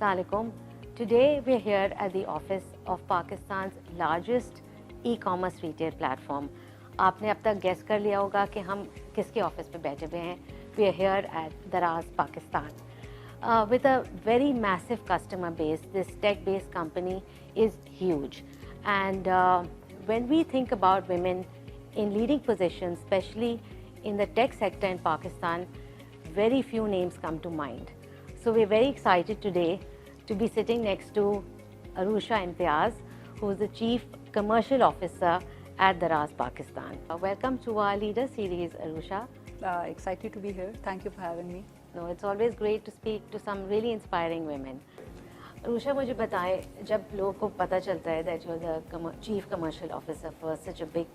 Assalamualaikum. Today we're here at the office of Pakistan's largest e-commerce retail platform. आपने अब तक guess कर लिया होगा कि हम किसके office पे बैठे हुए हैं. We are here at Daraz Pakistan. With a very massive customer base, this tech-based company is huge. And when we think about women in leading positions, especially in the tech sector in Pakistan, very few names come to mind. So we're very excited today to be sitting next to Arusha Imtiaz, who is the Chief Commercial Officer at Daraz Pakistan. Welcome to our Leader series, Arusha. Excited to be here. Thank you for having me. No, it's always great to speak to some really inspiring women. Arusha, मुझे बताएं, जब लोगों को पता चलता है that you're the Chief Commercial Officer for such a big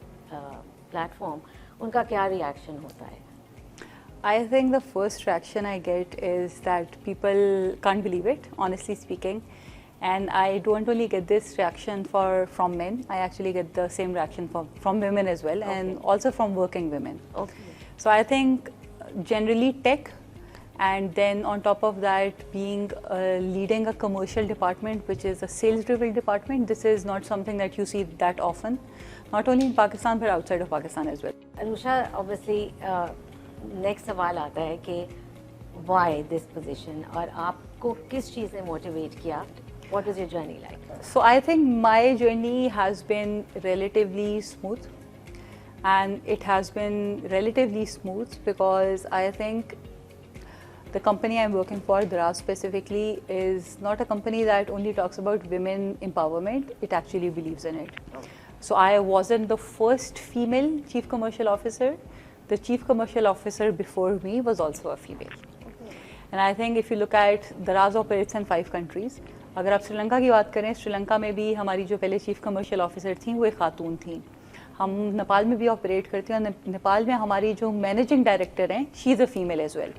platform, उनका क्या reaction होता है? I think the first reaction I get is that people can't believe it, honestly speaking. And I don't only get this reaction from men, I actually get the same reaction from women as well, and also from working women. Okay. So I think generally tech, and then on top of that being leading a commercial department, which is a sales-driven department, this is not something that you see that often, not only in Pakistan but outside of Pakistan as well. Arusha, obviously, next सवाल आता है कि why this position और आपको किस चीज़ ने motivate किया? What was your journey like? So I think my journey has been relatively smooth, and it has been relatively smooth because I think the company I'm working for, Daraz specifically, is not a company that only talks about women empowerment, it actually believes in it. Okay. So I wasn't the first female chief commercial officer. The chief commercial officer before me was also a female. Okay. And I think if you look at, Daraz operates in 5 countries. अगर आप श्रीलंका की बात करें, श्रीलंका में भी हमारी जो पहले चीफ कमर्शियल ऑफिसर थी वो एक खातून थी. हम नेपाल में भी ऑपरेट करते हैं और नेपाल में हमारी जो मैनेजिंग डायरेक्टर हैं, she is a female as well.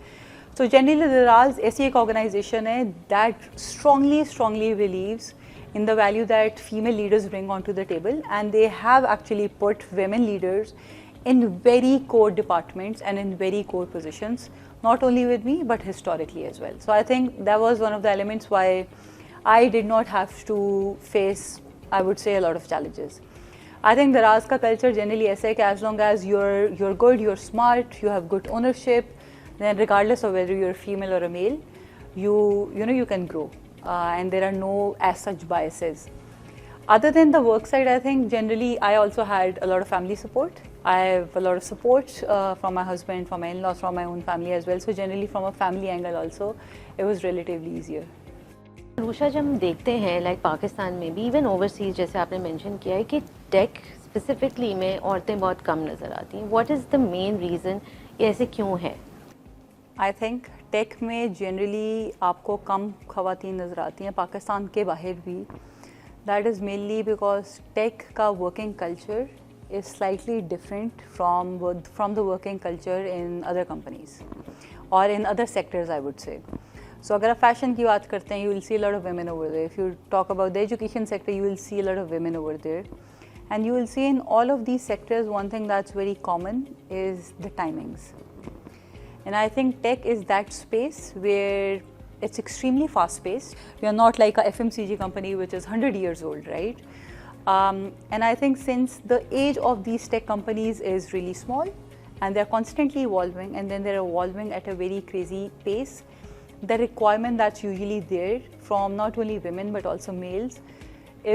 So generally Daraz ऐसी एक ऑर्गेनाइजेशन है that strongly believes in the value that female leaders bring onto the table, and they have actually put women leaders in very core departments and in very core positions, not only with me but historically as well. So I think that was one of the elements why I did not have to face, I would say, a lot of challenges. I think the Daraz ka culture generally ऐसा है कि as long as you're good, you're smart, you have good ownership, then regardless of whether you're a female or a male, you can grow. And there are no as such biases. Other than the work side, I think generally I also had a lot of family support. I have a lot of support from my husband, from my in-laws, from my own family as well. So generally from a family angle also, it was relatively easier. Arusha, जब हम देखते हैं like Pakistan में भी, even overseas, जैसे आपने mention किया है कि tech specifically में औरतें बहुत कम नज़र आती हैं. What is the main reason? ये ऐसे क्यों है? I think टेक में जनरली आपको कम ख़वातीन नज़र आती हैं, पाकिस्तान के बाहर भी. That is mainly because tech का working culture is slightly different from the working culture in other companies और in other sectors, I would say. So अगर आप फैशन की बात करते हैं, you will see a lot of women over there. If you talk about the education sector, you will see a lot of women over there. And you will see in all of these sectors one thing that's very common is the timings. And I think tech is that space where it's extremely fast-paced. We are not like a FMCG company which is 100 years old, right? And I think since the age of these tech companies is really small and they're constantly evolving, and then they're evolving at a very crazy pace, the requirement that's usually there from not only women but also males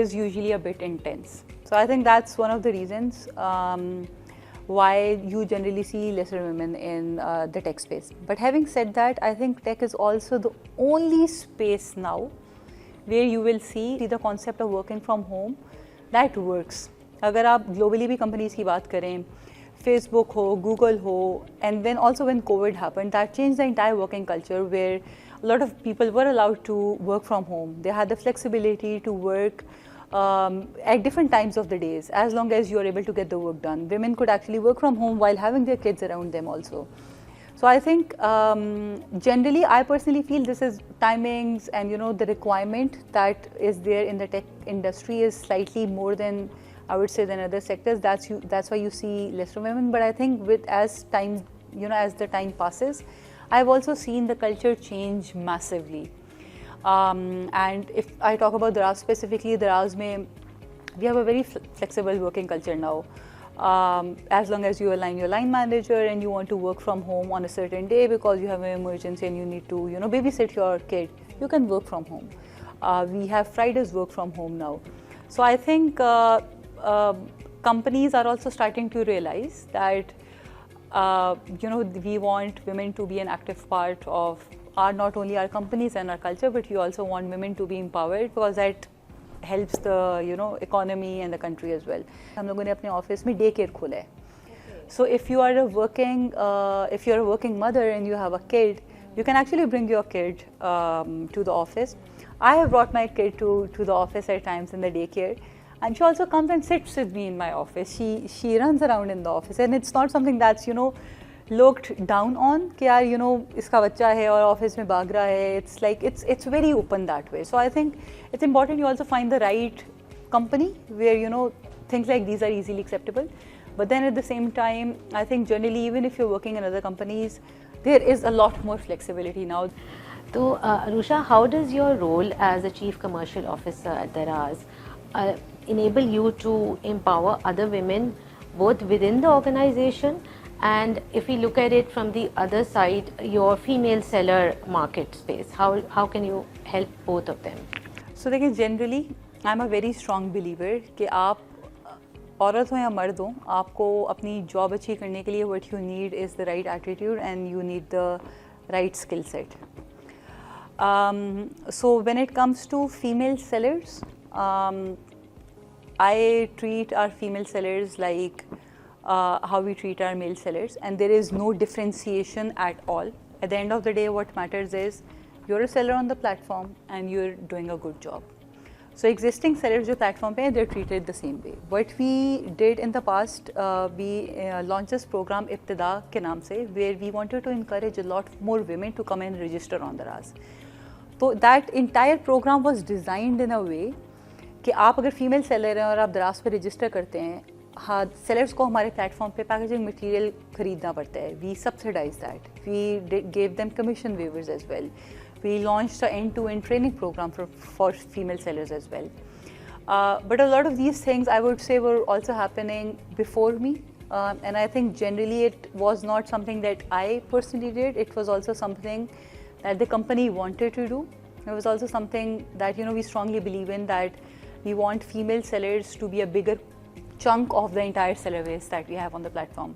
is usually a bit intense. So I think that's one of the reasons why you generally see lesser women in the tech space. But having said that, I think tech is also the only space now where you will see the concept of working from home that works. अगर आप globally भी companies की बात करें, Facebook हो, Google हो, and then also when COVID happened, that changed the entire working culture where a lot of people were allowed to work from home. They had the flexibility to work at different times of the days, as long as you are able to get the work done. Women could actually work from home while having their kids around them also. So I think generally I personally feel this is timings and the requirement that is there in the tech industry is slightly more than, I would say, than other sectors. That's why you see lesser women. But I think as the time passes, I've also seen the culture change massively. And if I talk about Daraz specifically, Daraz mein, we have a very flexible working culture now. As long as you align your line manager and you want to work from home on a certain day because you have an emergency and you need to, babysit your kid, you can work from home. We have Fridays work from home now. So I think companies are also starting to realize that, we want women to be an active part of not only our companies and our culture, but we also want women to be empowered because that helps the economy and the country as well. हम लोगों ने अपने office में day care खोला है. So if you are a working mother and you have a kid, you can actually bring your kid to the office. I have brought my kid to the office at times in the daycare, and she also comes and sits with me in my office. She runs around in the office, and it's not something that's looked down on कि यार इसका बच्चा है और office में भाग रहा है. It's like it's very open that way. So I think it's important you also find the right company where things like these are easily acceptable. But then at the same time, I think generally even if you're working in other companies, there is a lot more flexibility now. So Arusha, how does your role as a Chief Commercial Officer at Daraz enable you to empower other women both within the organization, and if we look at it from the other side, your female seller market space, how can you help both of them? So देखिए, generally I'm a very strong believer कि आप औरत हो या मर्द हो, आपको अपनी जॉब अच्छी करने के लिए what you need is the right attitude and you need the right skill set. So when it comes to female sellers, I treat our female sellers like how we treat our male sellers, and there is no differentiation at all. At the end of the day, what matters is you're a seller on the platform and you're doing a good job. So existing sellers जो platform पे हैं, they're treated the same way. What we did in the past, we launched this program इब्तिदा के नाम से, where we wanted to encourage a lot more women to come and register on Daraz. So that entire program was designed in a way कि आप अगर female seller हैं और आप दराज पे रजिस्टर करते हैं, हाँ, सेलर्स को हमारे प्लेटफॉर्म पे पैकेजिंग मटेरियल खरीदना पड़ता है. We subsidize that, we gave them commission waivers as well. We launched an end-to-end training program for female sellers as well. But a lot of these things, I would say, were also happening before me. And I think generally it was not something that I personally did. It was also something that the company wanted to do. It was also something that, we strongly believe in, that we want female sellers to be a bigger chunk of the entire seller base that we have on the platform.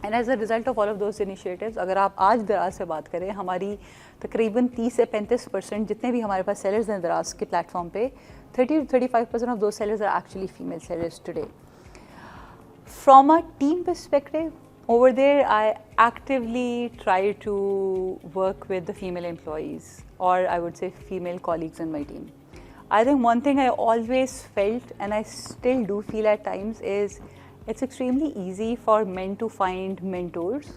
And as a result of all of those initiatives, अगर आप आज दराज से बात करें, हमारी तकरीबन 30 से 35% जितने भी हमारे पास sellers हैं दराज के platform पे, 30 to 35% of those sellers are actually female sellers today. From a team perspective, over there I actively try to work with the female employees, or I would say female colleagues in my team. I think one thing I always felt, and I still do feel at times, is it's extremely easy for men to find mentors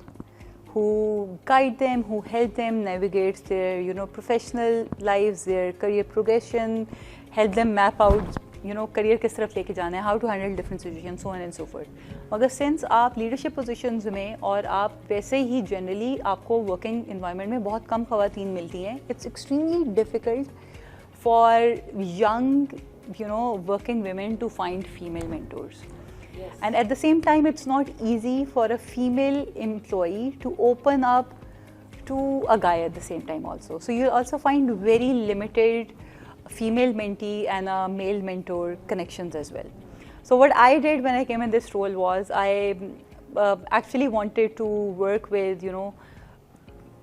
who guide them, who help them navigate their, professional lives, their career progression, help them map out, career किस तरफ लेके जाना है, how to handle different situations, so on and so forth. मगर since आप leadership positions में और आप वैसे ही generally आपको working environment में बहुत कम ख़वातीन मिलती हैं, it's extremely difficult for young, working women to find female mentors. Yes. And at the same time, it's not easy for a female employee to open up to a guy at the same time also. So you'll also find very limited female mentee and a male mentor connections as well. So what I did when I came in this role was I actually wanted to work with,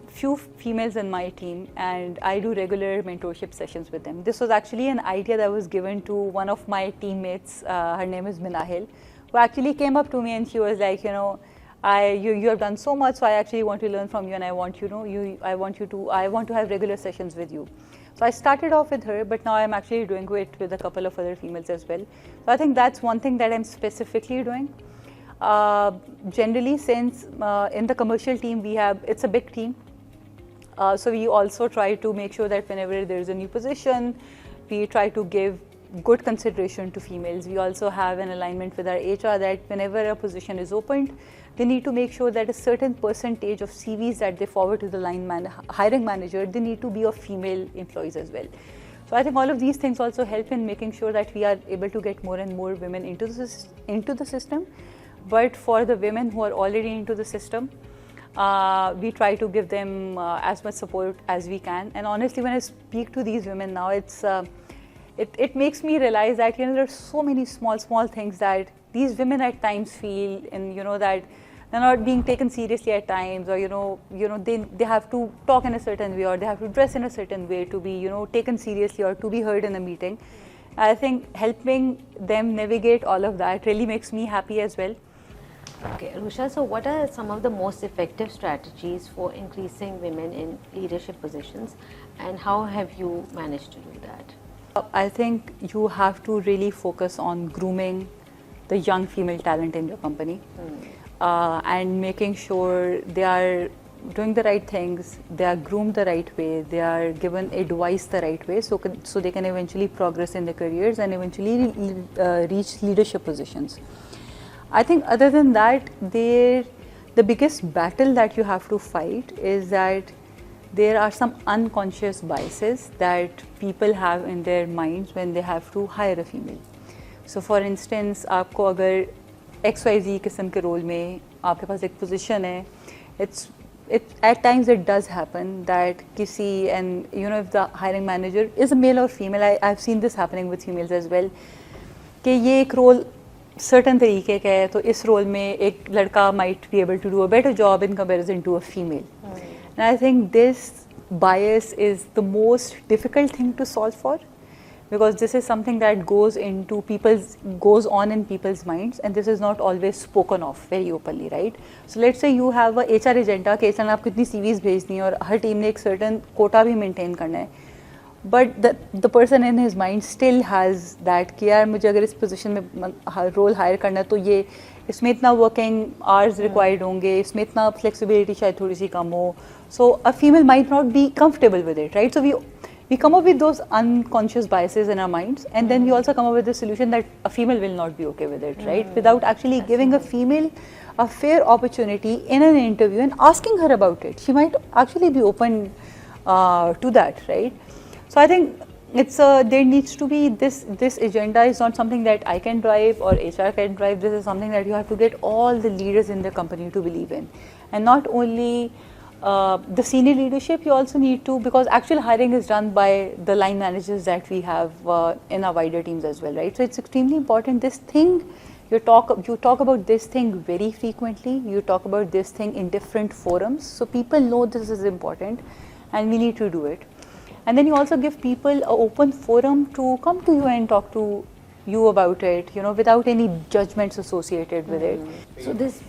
few females in my team, and I do regular mentorship sessions with them. This was actually an idea that was given to one of my teammates. Her name is Minahil, who actually came up to me and she was like, you have done so much, so I actually want to learn from you, and I want I want to have regular sessions with you. So I started off with her, but now I'm actually doing it with a couple of other females as well. So I think that's one thing that I'm specifically doing. Generally, since in the commercial team it's a big team. So we also try to make sure that whenever there's a new position, we try to give good consideration to females. We also have an alignment with our HR that whenever a position is opened, they need to make sure that a certain percentage of CVs that they forward to the hiring manager, they need to be of female employees as well. So I think all of these things also help in making sure that we are able to get more and more women into the system. But for the women who are already into the system, we try to give them as much support as we can. And honestly, when I speak to these women now, it makes me realize that there are so many small things that these women at times feel, and that they're not being taken seriously at times, or they have to talk in a certain way, or they have to dress in a certain way to be taken seriously or to be heard in a meeting. I think helping them navigate all of that really makes me happy as well. Okay, Arusha, so what are some of the most effective strategies for increasing women in leadership positions, and how have you managed to do that? I think you have to really focus on grooming the young female talent in your company, and making sure they are doing the right things, they are groomed the right way, they are given advice the right way, so they can eventually progress in their careers and eventually reach leadership positions. I think other than that, the biggest battle that you have to fight is that there are some unconscious biases that people have in their minds when they have to hire a female. So for instance, आपको अगर XYZ किस्म के role में आपके पास एक position है, at times it does happen that and if the hiring manager is a male or female, I've seen this happening with females as well, कि ये एक role certain तरीके का है, तो इस role में एक लड़का might be able to do a better job in comparison to a female. And I think this bias is the most difficult thing to solve for, because this is something that goes on in people's minds, and this is not always spoken of very openly, right? So let's say you have a HR agenda कि आप कितनी CVs भेजनी है और हर team ने एक certain quota भी maintain करना है, but the person in his mind still has that कि यार मुझे अगर इस position में role hire करना है तो ये इसमें इतना working hours required होंगे, इसमें इतना flexibility शायद थोड़ी सी कम हो, so a female might not be comfortable with it, right? So we come up with those unconscious biases in our minds, and then we also come up with the solution that a female will not be okay with it, right? Without actually giving a female a fair opportunity in an interview and asking her about it. She might actually be open to that, right? So I think there needs to be this agenda is not something that I can drive or HR can drive. This is something that you have to get all the leaders in the company to believe in, and not only the senior leadership, you also need to, because actual hiring is done by the line managers that we have in our wider teams as well, right? So it's extremely important. This thing, you talk about this thing very frequently, you talk about this thing in different forums, so people know this is important and we need to do it. And then you also give people an open forum to come to you and talk to you about it, without any judgments associated with it. So this,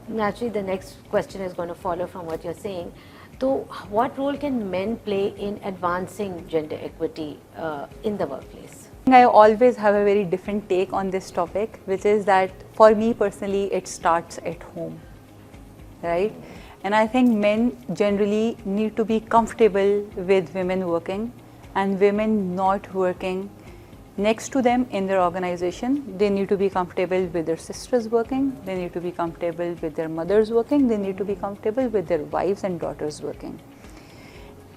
naturally the next question is going to follow from what you're saying. So what role can men play in advancing gender equity in the workplace? I always have a very different take on this topic, which is that for me personally, it starts at home, right? And I think men generally need to be comfortable with women working and women not working next to them in their organization. They need to be comfortable with their sisters working, they need to be comfortable with their mothers working, they need to be comfortable with their wives and daughters working.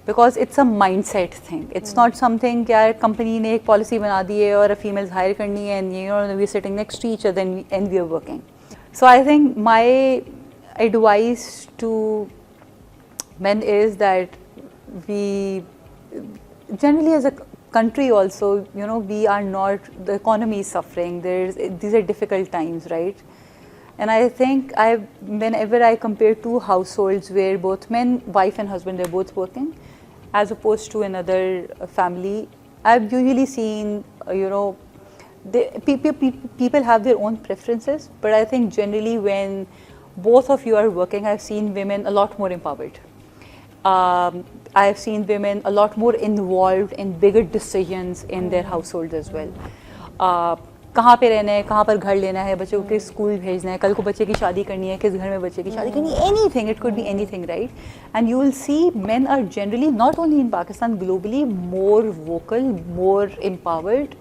Because it's a mindset thing. It's not something that company ने एक policy बना दी है और a females hire करनी है and we're sitting next to each other and we are working. So I think my advice to men is that we generally as a country also, we are not, the economy is suffering, these are difficult times, right? And I think whenever I compare two households where both men, wife and husband, they're both working, as opposed to another family, I've usually seen, people have their own preferences, but I think generally when both of you are working, I've seen women a lot more empowered. I've seen women a lot more involved in bigger decisions in their households as well. कहाँ पे रहना है, कहाँ पर घर लेना है, बच्चों को किस स्कूल भेजना है, कल को बच्चे की शादी करनी है, किस घर में बच्चे की शादी करनी है, anything, it could be anything, right? And you will see men are generally, not only in Pakistan, globally, more vocal, more empowered,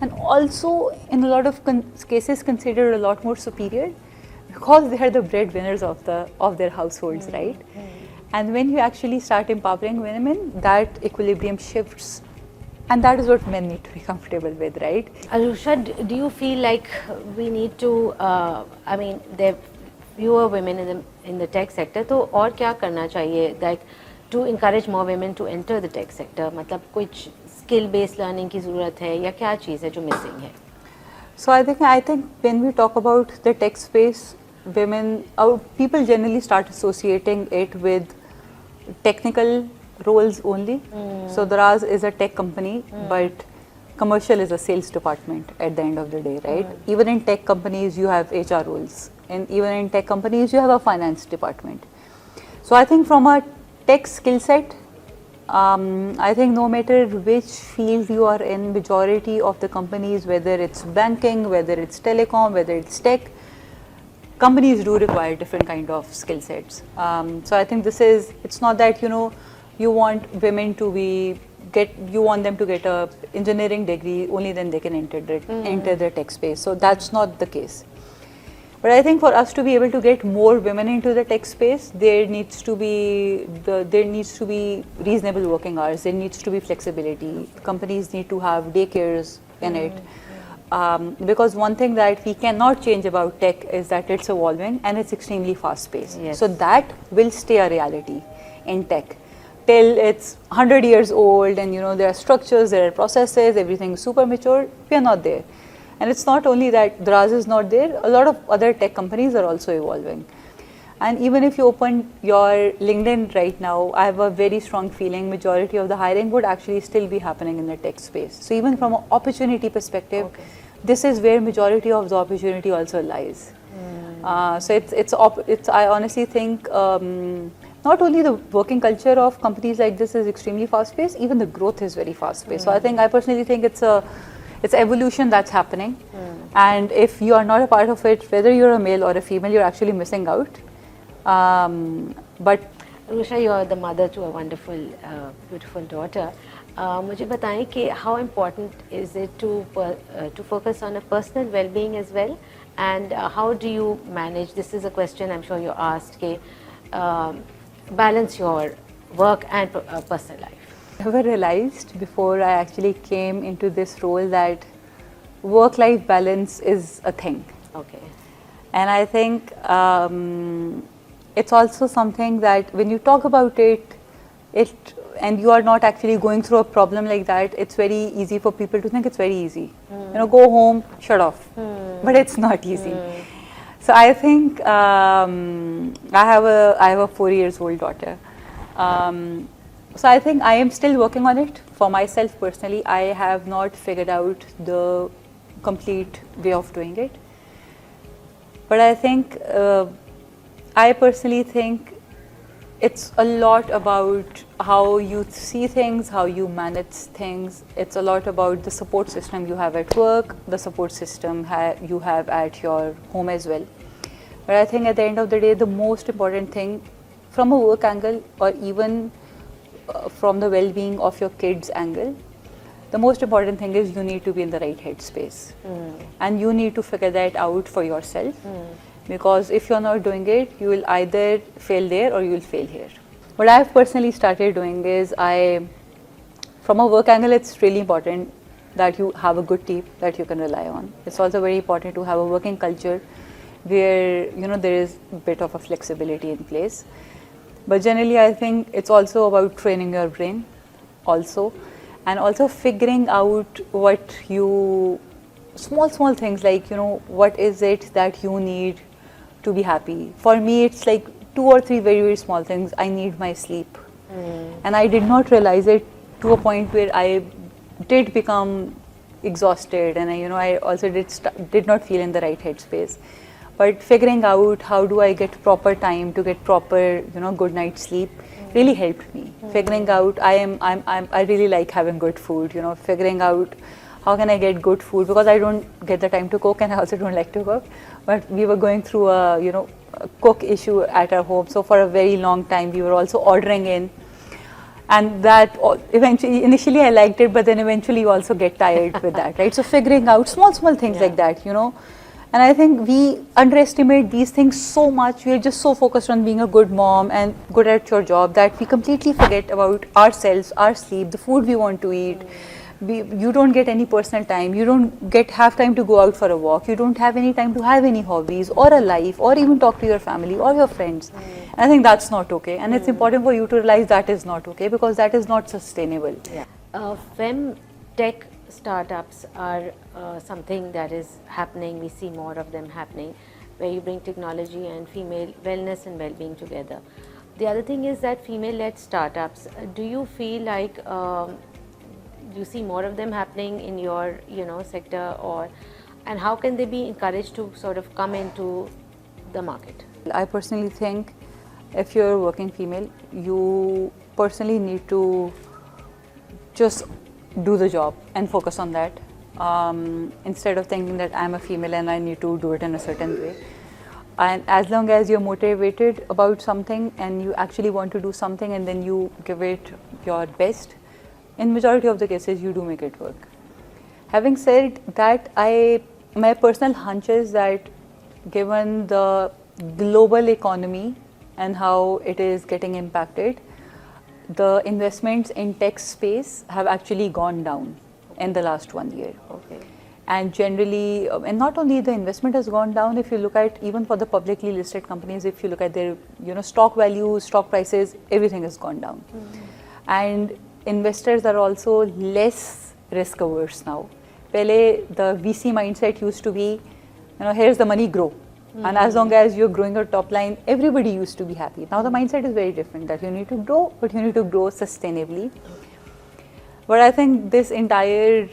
and also in a lot of cases considered a lot more superior, because they are the breadwinners of their households, right? And when you actually start empowering women, that equilibrium shifts, and that is what men need to be comfortable with, right? Arusha, do you feel like we need to, I mean, there are fewer women in the tech sector, तो और क्या करना चाहिए, like to encourage more women to enter the tech sector? मतलब कुछ skill based learning की ज़रूरत है या क्या चीज़ है जो missing है? So I think when we talk about the tech space, people generally start associating it with technical roles only. So Daraz is a tech company, but commercial is a sales department at the end of the day, right? Even in tech companies you have HR roles, and even in tech companies you have a finance department. So I think from a tech skill set, I think no matter which field you are in, majority of the companies, whether it's banking, whether it's telecom, whether it's tech, companies do require different kind of skill sets. So I think it's not that, you want women to you want them to get a engineering degree, only then they can enter the tech space. So that's not the case. But I think for us to be able to get more women into the tech space, there needs to be reasonable working hours. There needs to be flexibility. Companies need to have daycares in it. Because one thing that we cannot change about tech is that it's evolving and it's extremely fast paced. Yes. So that will stay a reality in tech till it's 100 years old, and there are structures, there are processes, everything is super mature. We are not there. And it's not only that Daraz is not there, a lot of other tech companies are also evolving. And even if you open your LinkedIn right now, I have a very strong feeling majority of the hiring would actually still be happening in the tech space. So even from an opportunity perspective, this is where majority of the opportunity also lies. So I honestly think not only the working culture of companies like this is extremely fast paced, even the growth is very fast paced. So I personally think it's evolution that's happening. And if you are not a part of it, whether you're a male or a female, you're actually missing out. But Arusha, you are the mother to a wonderful, beautiful daughter. मुझे बताएं कि how important is it to focus on a personal well-being as well, and how do you manage? This is a question I'm sure you're asked. कि balance your work and personal life. I never realized before I actually came into this role that work-life balance is a thing. Okay. And I think it's also something that when you talk about it, and you are not actually going through a problem like that, it's very easy for people to think it's very easy. Go home, shut off. But it's not easy. So I think I have a 4-year-old daughter. So I think I am still working on it. For myself personally, I have not figured out the complete way of doing it. But I think, I personally think it's a lot about how you see things, how you manage things. It's a lot about the support system you have at work, the support system you have at your home as well. But I think at the end of the day, the most important thing from a work angle, or even from the well-being of your kids angle, the most important thing is you need to be in the right headspace. And you need to figure that out for yourself. Because if you're not doing it, you will either fail there or you will fail here. What I've personally started doing is from a work angle, it's really important that you have a good team that you can rely on. It's also very important to have a working culture where there is a bit of a flexibility in place. But generally, I think it's also about training your brain also, and also figuring out what small things like, what is it that you need to be happy. For me, it's like 2 or 3 very, very small things. I need my sleep. And I did not realize it to a point where I did become exhausted, and I also did not feel in the right headspace. But figuring out how do I get proper time to get proper, good night's sleep really helped me. Figuring out I really like having good food, figuring out how can I get good food, because I don't get the time to cook and I also don't like to cook. But we were going through a cook issue at our home, so for a very long time we were also ordering in. And that eventually, initially I liked it, but then eventually you also get tired with that, right? So figuring out small things like that, you know. And I think we underestimate these things so much. We are just so focused on being a good mom and good at your job that we completely forget about ourselves, our sleep, the food we want to eat. You don't get any personal time. You don't have time to go out for a walk. You don't have any time to have any hobbies or a life or even talk to your family or your friends. I think that's not okay. And it's important for you to realize that is not okay, because that is not sustainable. Yeah. Fem tech startups are something that is happening. We see more of them happening, where you bring technology and female wellness and well-being together. The other thing is that female-led startups, do you feel like you see more of them happening in your sector, and how can they be encouraged to sort of come into the market? I personally think if you're a working female, you personally need to just do the job and focus on that, instead of thinking that I'm a female and I need to do it in a certain way. And as long as you're motivated about something and you actually want to do something and then you give it your best, in majority of the cases you do make it work. Having said that, my personal hunch is that given the global economy and how it is getting impacted, the investments in tech space have actually gone down in the last 1 year. Okay. And generally, and not only the investment has gone down, if you look at even for the publicly listed companies, if you look at their stock values, stock prices, everything has gone down. And investors are also less risk averse now. Pehle, the VC mindset used to be, here's the money, grow. And as long as you're growing your top line, everybody used to be happy. Now the mindset is very different, that you need to grow, but you need to grow sustainably. But I think this entire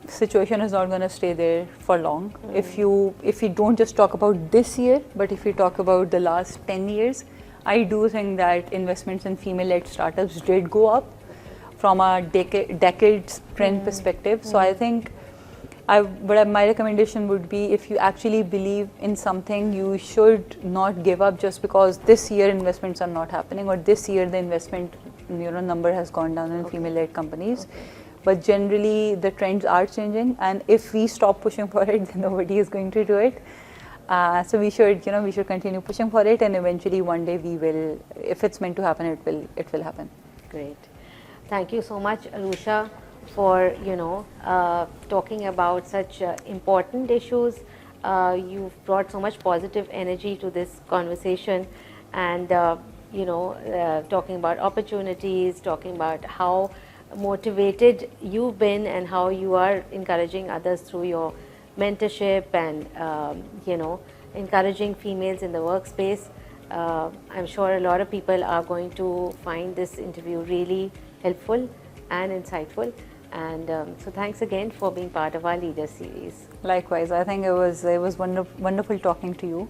situation is not going to stay there for long. If you don't just talk about this year, but if you talk about the last 10 years, I do think that investments in female-led startups did go up from a decades trend perspective. So I think my recommendation would be, if you actually believe in something, you should not give up just because this year investments are not happening, or this year the investment number has gone down in female-led companies. But generally the trends are changing, and if we stop pushing for it, then nobody is going to do it. So we should continue pushing for it, and eventually one day we will, if it's meant to happen, it will happen. Great. Thank you so much, Arusha, for talking about such important issues. You've brought so much positive energy to this conversation, and talking about opportunities, talking about how motivated you've been and how you are encouraging others through your mentorship and encouraging females in the workspace. I'm sure a lot of people are going to find this interview really helpful and insightful. And so thanks again for being part of our Leader series. Likewise, I think it was wonderful talking to you.